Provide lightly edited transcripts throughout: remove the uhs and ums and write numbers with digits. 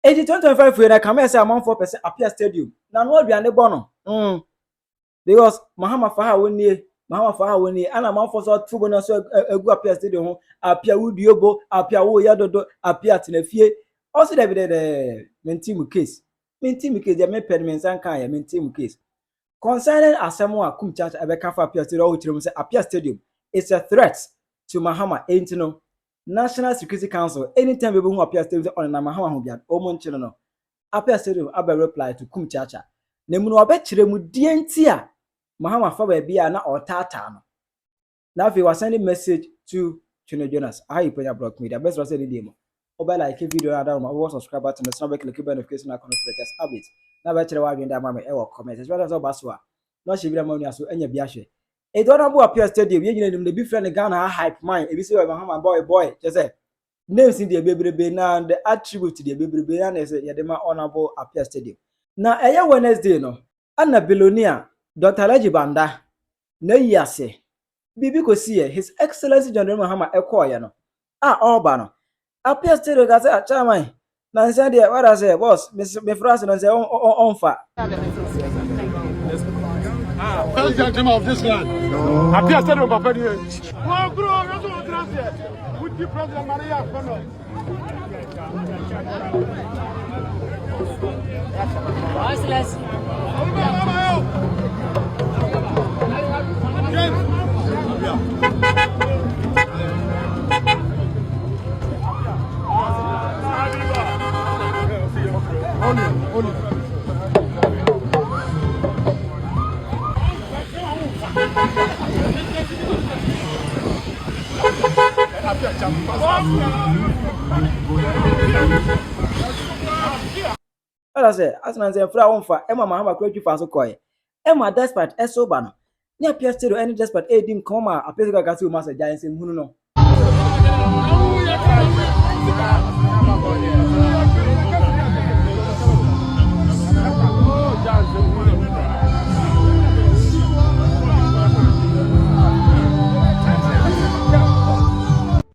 2025 we na come say amount 4% appear stadium na no aduane bo no because Mahama Faha woni ana amount for so tubo na so egu appear stadium ho appear wudiobo appear wo yadodo appear tenafie also the mentim case dey me pedmensan kan ya mentim case concerning Asemo Akum Chacha Ebeka for appear stadium o say appear stadium is a threat to Mahama Entino National Security Council anytime we go appear stadium on na Mahama ho bia o mo nchino no appear stadium aba reply to Kum Chacha na mu no obekire mu die ntia Mahama fa ba bia na otata no na we was sending message to Chino Jonas how you put your block media best was say the demo oba like video na down my subscribe button so be click bell notification icon for latest updates na ba kire wa gwenda ma me e wo comment as well as oba so a no she video ma ni aso anya bia hwe e don abo appear stadium ye nyina nim the be friend Ghana hype man e bi say Mahama boy just say names in the bebrebe na the attribute the bebrebe na say ye de ma honorable appear stadium na eye Wednesday no ana Belonia Dr. Laji Banda na yase bibi ko see His Excellency John Mahama ekoye no oba no appear stadium ga say chairman na say dey what I say boss me France na say on fa First gentleman of this land. Appear stadium papa dey. Oh bro, you don't trust with the president Maria Kono. I say as na say fra wonfa e ma Mahama kwatwi fa so koye e ma despite eso ba no ne appear stadium any despite edim come ma appear stadium ga say o ma say giant hunu no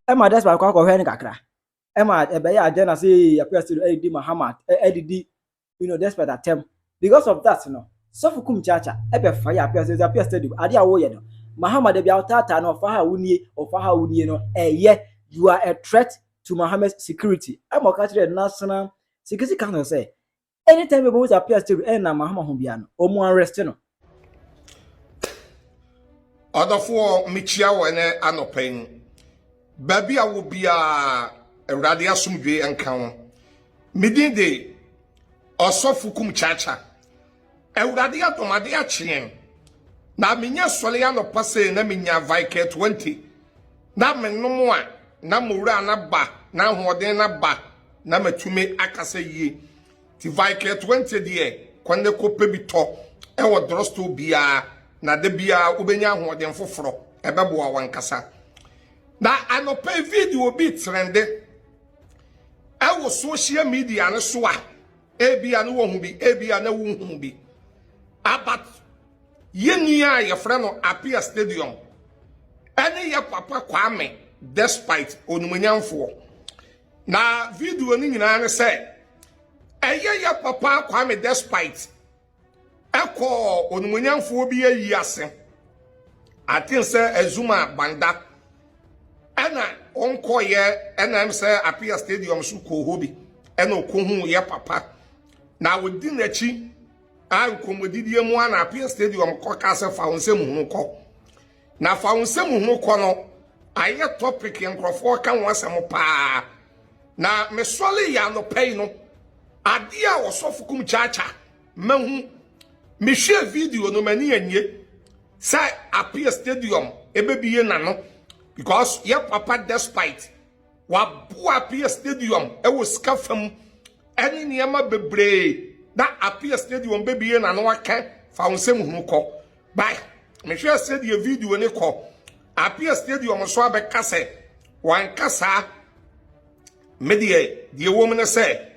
Emma despite kwa hwe ni kakra Emma ebe ya agenda say appear stadium edim Mahama edidi despite attempt because of that so for Kum Chacha ebe fire appear stadium ade a wo ye no Mahama de bia otata no fa ha wunie no you are a threat to Mahama's security Emma catch the National Security Council say anytime we go to appear stadium na Mahama ho bia no omo arrest no Odofo michia wo ne anopen baby a wo bia Ewrade asumdwe enka ho midin de Osofu Kum Chacha Ewrade adomade a chien na menya sole ya no pase na menya Vike 20 na mennom a na mowura na ba na hoden na ba na matume akasa yie ti Vike 20 de kwande kope bi to e wo drosto bia na de bia ubenya hoden foforo ebebo a wankasa na anope video bi trende e wo social media ne so a ebia no wo hu bi ebia na wo hu bi abat yenia ye frɛ no appear stadium ene ye papa Kwame despite onumanyamfo na video ni nyina ne sɛ eye ye papa Kwame despite ekɔ onumanyamfo bi ayi ase atin sɛ Azuma Banda ena onko ye ena am sɛ appear stadium so ko hobi ena okohu ye papa na wodi nachi an komodidie mu ana appear stadium ko ka se fa wonsem hunu ko na fa wonsem hunu ko no aye topic enkrofo ka wonsem pa na me sole ya no pay no ade a Osofu Kum Chacha mahu me share video no mani anye say appear stadium ebebiye na no because ye papa despite wa bu appear stadium e wo ska fam eni niema bebre na appear stadium bebiye na no waka fa wonsem hunu ko bye me share said the video ni ko appear stadium so abeka se wan kasa medie the woman say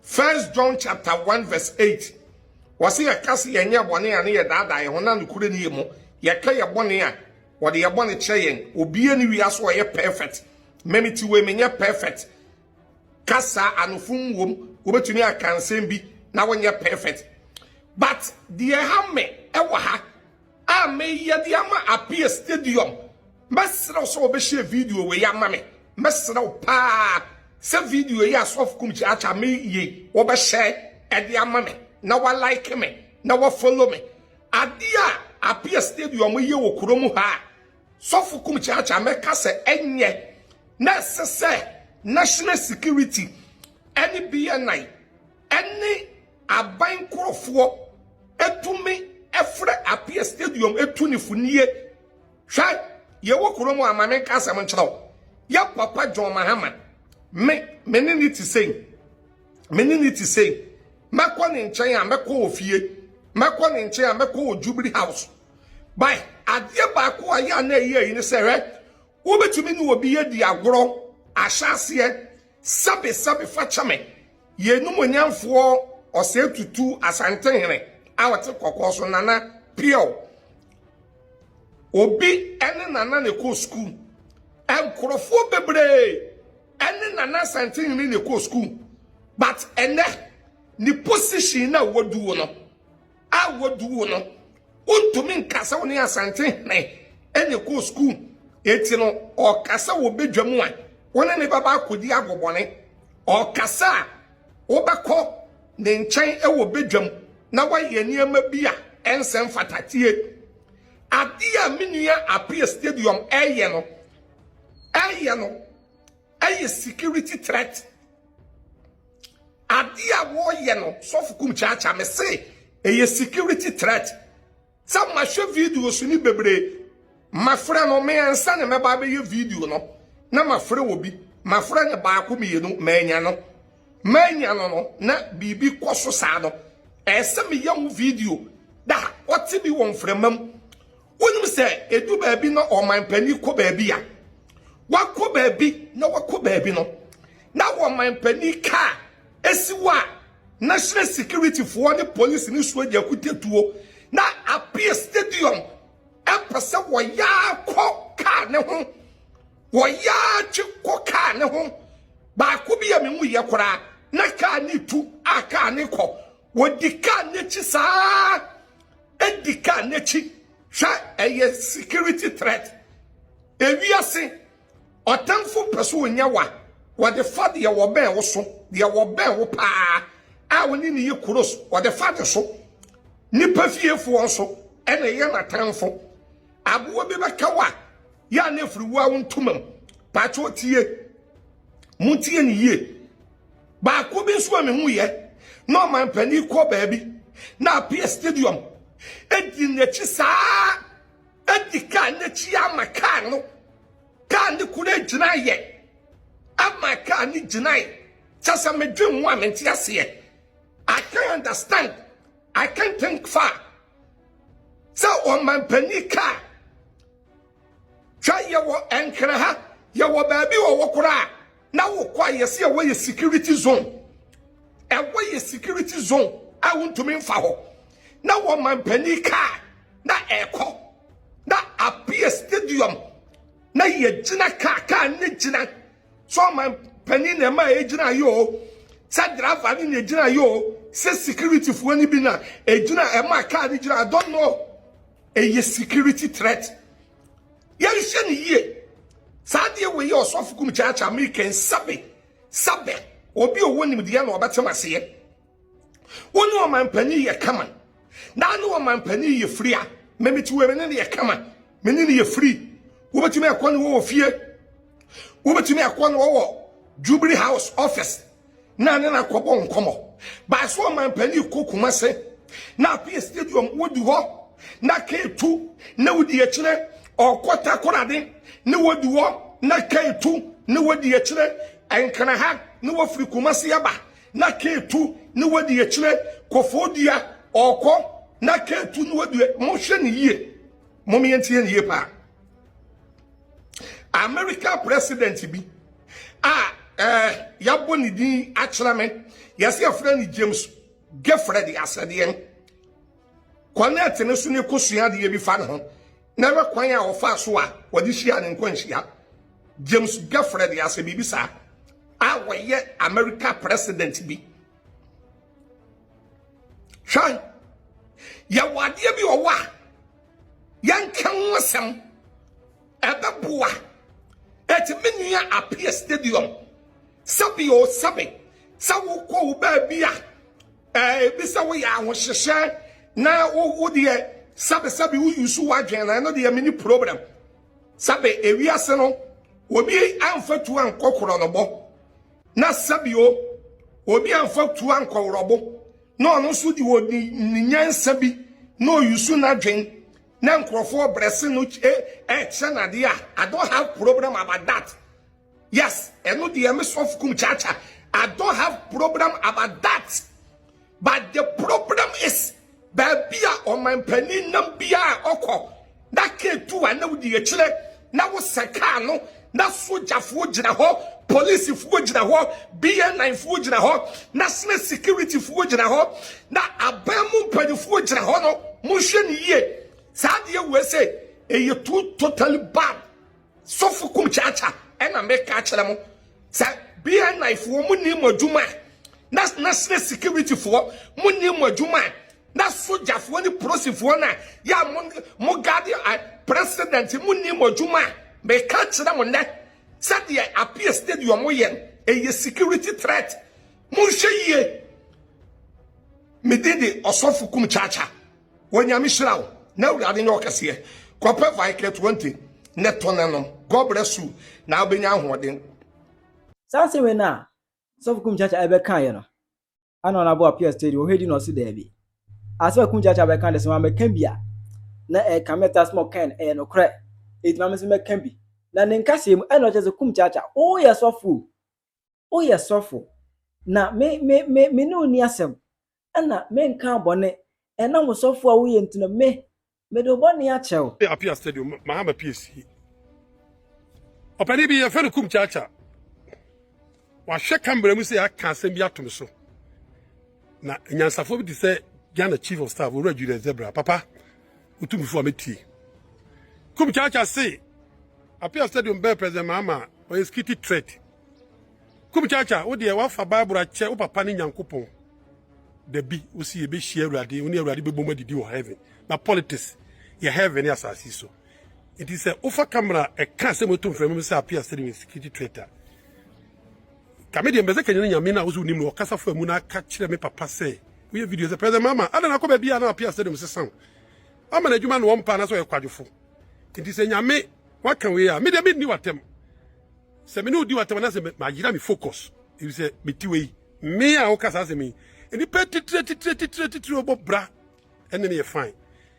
1 John chapter 1 verse 8 wasi ya kasi ya nya bone ya ne ya dada ye hona nukure ni yemu ya ka ya bone ya wode ya bone cheyen obie ni wi aso ye perfect memiti we menye perfect kasa anofum wom wobetumi aka nsɛm bi na wonyɛ perfect but the hamme ɛwɔ ha a me yɛde ama Apia Stadium mesrɛ so obɛhyɛ video we ya ama me mesrɛ pa se video yi asof kum chiacha me ye wobɛhyɛ ɛde ama me na wa like me na wa follow me adia Apia Stadium ye wɔ kurom ha sof kum chiacha me ka se enye na sese national security any BNI any aban krofo etumi efre Apia Stadium etunifunie hwa ye wɔ kurom amame ka se nkyerɛw ya papa John Mahama menini ti say mekɔ ne nkyɛn a mekɔ ofie mekɔ ne nkyɛn a mekɔ Jubilee House by adeɛ baako a ya na eyi ne sɛ hwɛ wobetumi ne obi yɛ di agorɔ ahyɛaseɛ sabe fa kyame yenum onyamfoɔ ɔsɛ tutu asantenhene a wɔte kɔkɔɔ so nana pio obi ene nana ne kɔ school enkrofo bebre ene nana asantenhene ne kɔ school but ene ni position na woduwo no a woduwo no untumi nkasa woni asantenhene ene kɔ school eti no ɔkasa wo bedwam a wona ne baba akodi agobone ɔkasa wobɛkɔ ne nkyɛn ɛwɔ bedwam na wayɛ nneɛma bi a ɛnsɛm fatatie ade a menua Apia Stadium ɛyɛ no security threat ade a wɔyɛ no sofukum chacha me say ɛyɛ security threat sa ma hwɛ video so ni bebre mafrɛ no me ansa ne meba be video no na mafrɛ obi mafrɛ ne baako mienu manya no na bibi kɔso saa no ɛsɛ me yam video da ɔte bi won frɛmam wonim sɛ edu baabi no ɔman pani kɔ baabi a wakɔ baabi na wakɔ baabi no na ɔman pani ka esiwa national security for the police ni soja kutetuo na Apia Stadium ɛpɛsɛ wɔya kɔ ka ne ho wɔya twe kɔ ka ne ho baako bi ya me mu yɛ kora na ka ne tu aka ne kɔ wodi ka ne chi saa edi ka ne chi hwa ɛyɛ security threat ewiase ɔtamfo pɛso nya wa wɔde fa de wɔ bɛn wo so de wɔ bɛn wo paa a woni ne yɛ kuros wɔde fa de so nipa fiefo nso ɛna yɛ natamfo aboa bi bɛka wa ya na firiwa wo ntomam pacho tie mutie ne yie baako bi nso a me hu yɛ no man pani kɔ baabi na Apia Stadium edi n'akyi saa edi ka n'akyi ama ka no ka ne kura gyina yɛ ama ka ne gyina yɛ kyasa medwe ho a mente aseɛ I can't understand I can't think far so on man pani ka twa yɛ wɔ enkra ha yɛ wɔ baabi wɔ kora na wo kwa yɛse yɛ wɔ security zone ɛwɔ yɛ security zone a wontumi mfa hɔ na wo man pani ka na ɛkɔ na Apia Stadium na yɛ gyina ka ne gyina so man pani na ma yɛ gyina yo sa driver ni na gyina yo se security fo ni bi na gyina ma ka ni gyina I don't know ɛyɛ security threat yɛhwɛ ne yie saa deɛ wɔ yɛ ɔsɔfokum chacha American sabe obi owo nimdeɛ na ɔbɛtem aseɛ woni o man pani yɛ kama na no o man pani yɛ free a memeti we ne yɛ kama meni ne yɛ free wobɛtumi akɔ ne wɔ fie wobɛtumi akɔ ne wɔ Jubilee House office na ne na kɔbɔ nkɔmɔ ba so o man pani kokuma se na Apia Stadium wodi hɔ na ketu na wodi akyire ɔkɔta korade ne wodi hɔ na ketu ne wodi akyire enkana ha ne wafiri kumase aba na ketu ne wodi akyire kofodia ɔkɔ na ketu ne wodi mo hwɛ ne yie mo me ntie ne yie pa America president bi yabo ne din akyerɛ me yɛse afra ne James Gefred asɛdeɛ connect ne so ne kosua de bi fa ne ho na we kwan a ofa so a wodi hia ne nkwanhia James Gefred asɛ bibi sa a wɔyɛ America president bi Try. Ya wadia bi owa. Yan kan wasam. Ebe boa. Et menua appear stadium. Sabi o sabi. Sa wo ko ba bia. Bisa wo ya ho hyehye na wo de sabi wo yusu wadwen na no de mini problem. Sabi ewiase no obi amfatu ankokoro no bo. Na sabi o obi amfatu ankowrobo. No no so di wo nyansa bi no yusu na dwen. Na nkrofo brese no chana dia. I don't have problem about that. Yes, eno de me sof kum chacha. I don't have problem about that. But the problem is babia on my penny nambia oko. That ke tu ana wo de chire na wo seka no na soja fo gina ho, police fo gina ho, BN9 fo gina ho, national security fo gina ho, na abamu penny fo gina ho no mo hwe ni ye. Sadia we say e too totally bad. So for kum chacha and I make catch them. Sa BN9 for money moduma. That's national security for money moduma. That's soldier for any process for na. Ya Mogadi president money moduma. Make catch them on that. Sadia appear stadium moyen a security threat. Mushe ye. Medede osofu kum chacha. When ya mishrao. Now we are in your case. Copper Vicar 20. Netonano. God bless you. Now be now holding. Sanse we na. So kum chacha ebe kan ye no. Ana na bo appear stage o hedi no si there bi. Ase kum chacha be kan de se ma mekan bia. Na kameta small kan no kre. It ma me se mekan bi. Na ne nkase mu e no je kum chacha. O ye sofu. O ye sofu. Na me no ni asem. Ana me nkan bone. E na mo sofu a wo ye ntino me do boni a chew. Appear stadium, Mahama PSC. Opani bi ye fe kum chacha. Wa hwe kamera mu se aka asem bi atom so. Na nyansafo bi di se Ghana chief of staff Owura Julius Zebra papa utumfo ameti. Kum chacha say appear stadium be president Mahama o skiti threat. Kum chacha wo de wa fa Bible a che wo papa ni Nyankopon. The be we see a be share radi we near radi be bomba didi or heaven. Na politics ye heaven as so. It is a offer camera a cancer motum from say appear stadium security traitor. Comedian Bezeka Yamina was unim no casa for muna catch me papa say. We have videos the president mama. I don't know be an appear stadium sound. I'm an eduman one pan as well quadrifo. It is a yame. What can we are? Me the new attempt. Semino do what I say my jirami focus. It was a mitiway. Me a ocas as me. And he petty bra. And then you're fine.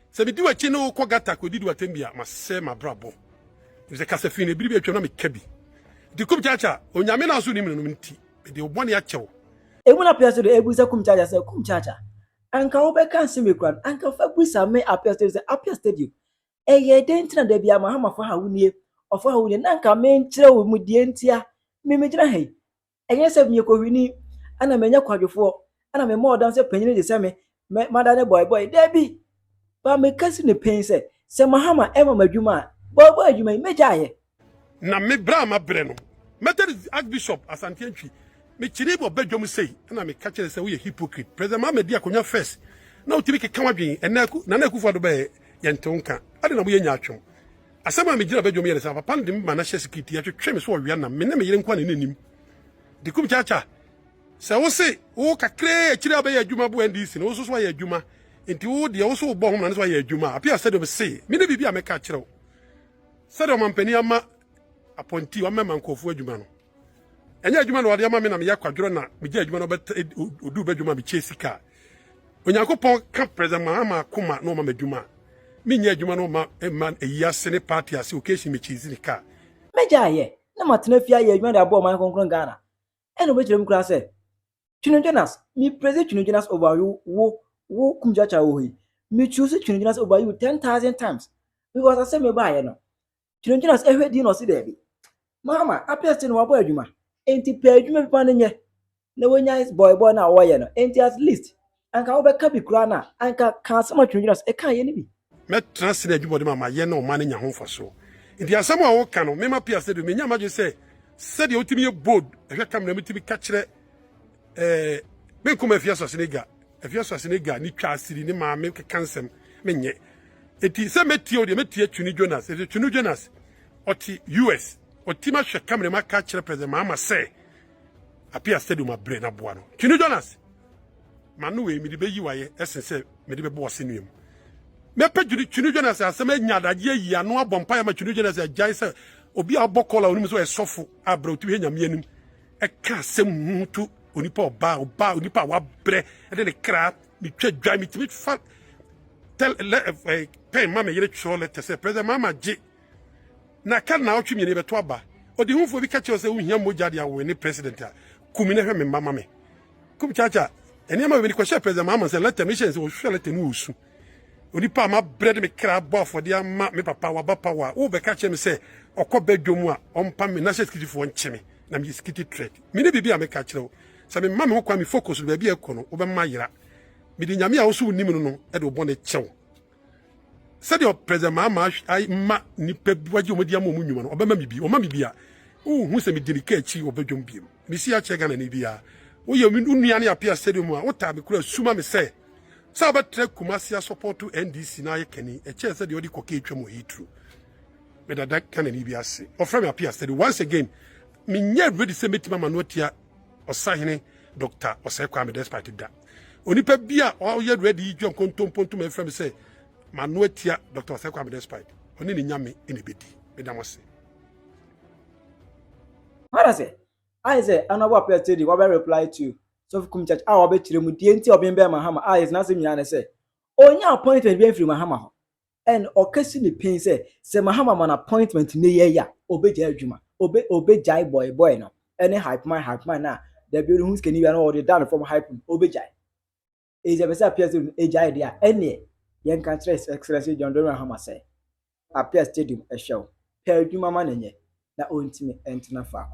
So we do a chino quagata could do a tembia, must say my brabo. If the Casafine, be a economic cabby. The kum chacha, on Yamina Sunimity, the one yacho. E wona appear to the ebuza kum chacha say kum chacha. Anka obe kan simi kran, anka fa busa me appear to the appear stadium. E ye dentina de bia Mahama fa ha wunie, ofo ha wunie na anka me nkyere wo mu die ntia, me megyina hei. Enye se me ko hwini, ana menya kwadwofo. Ana me more than say penny de say me madane boy Debbie. But me kasi ne pain say Mahama ema madwuma boy adwuma meja ye. Na me bra ma bre no. Methodist Archbishop Asantentwi. Me chiribo bedwom say na me ka kire say we hypocrite. President Mahama di akonya first. Na utimi ke kanwadwen enaku na na kufa do be ye ntonka. Ade na mo ye nya atwon. Asema me gira bedwom ye say papa ndi ma na hye security ya twetwe me so owia na me na me yire nkwa na nanim. De kum chacha. So we say, oh, kakre, chira be adwuma bo NDC, no so so ye adwuma. Enti wo de wo so bo ho na so ye adwuma. Apia said we say, me na bibia meka kire wo. Said o mampani ama appointee wa mema nkofu adwuma no. Enya adwuma no wade ama me na me yakwadworo na me gya adwuma no odu be adwuma me chesika. Onyankopon ka president Mahama akoma no ma adwuma. Me nya adwuma no ma man eyase ne party ase occasion me chesika. Meja ye, na matena fia ye adwuma de abo man konkron Ghana. Eno be kire mu kra say Chino Jonas, me praise Chino Jonas over you, wo kum chacha wo hi. Me choose Chino Jonas over you 10,000 times. Because I say me buy no. Chino Jonas ehwe di no si there bi. Mama, appear still no boy adwuma. Enti pe adwuma bi pa ne nye. Na wonya is boy na wo ye no. Enti at least anka wo be ka bi kura na anka kan sama Chino Jonas e kan ye ni bi. Me trans na adwuma de mama ye no ma ne nya ho faso. Enti asam a wo ka no me ma pia se do me nya ma je say said you ultimate board ehwe kam na me timi ka kire me kuma fia so senega efia so ase ne ga ni twa asiri ne maame kekansem menye eti se metie o de metie Twini Jonas eti Twini Jonas oti US oti ma hwe camera ma ka kire president Mahama say apia stadium abre na boa no Twini Jonas manu we mi de beyi waye esense me de bebo wose nuem me pa Twini Jonas asema nyadaje yi ano abompa ya ma Twini Jonas ajai se obi abokola onum so esofo abra otu he nyame anim e ka asem mutu onipa oba onipa wa bre e de kra mi twa dwa mi timi fa tell pen mama yere twa letter say president Mahama je na kan na otwe mi ne beto aba odi hunfo bi ka che say uhia moja de awo ne president a kumi na hwe me mama me kum chacha eni ma bi ko share president Mahama say letter mission say wo hwe letter no osu onipa ma bread me kra bo for dia ma me papa wa papa wa wo be ka che me say okọ bedwomu a ompa me na security fo ncheme na me security threat me ne bibia me ka kire sa me mama ho kwa me focus be bia ekono wo be ma yira me di nyame a wo so nim no e de wo bone chew said your president Mahama ai ma ni pebuaje omodi am omunwuma no obema mi bi o ma mi bia hu se me delicate chi obedwom biem me si a chega na ne bia wo ye nua ne apia stadium a wo ta me kura suma me say sa ba tre Kumasi support to NDC na ye kani e che said odi koke twam o hitru me da kan ne bia se o from apia stadium once again me nya ready se metima manotia osahene Dr. Osekwame despite that onipa bia o ye ready dwon kontomponto me from say manotia Dr. Osekwame despite oni ni nyame ene bedi me da mose What I say? I say, another person will reply to you. So, come church, I will be to the DNT of Bimba Mahama. I is nothing I say. On your appointment being from Mahama. And occasionally pain say Mahama man appointment near ya, obey Juma, obey Jai boy, no. Any hype man now. The building who's can even order done from hype, obey Jai. Is a better person, a Jai idea, any young country, Excellency John Mahama say. Appear stadium a show. Pay Juma man, na ontimi entina fa.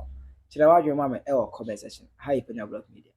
Chirawa your mama e comment section. Hype in your blog media.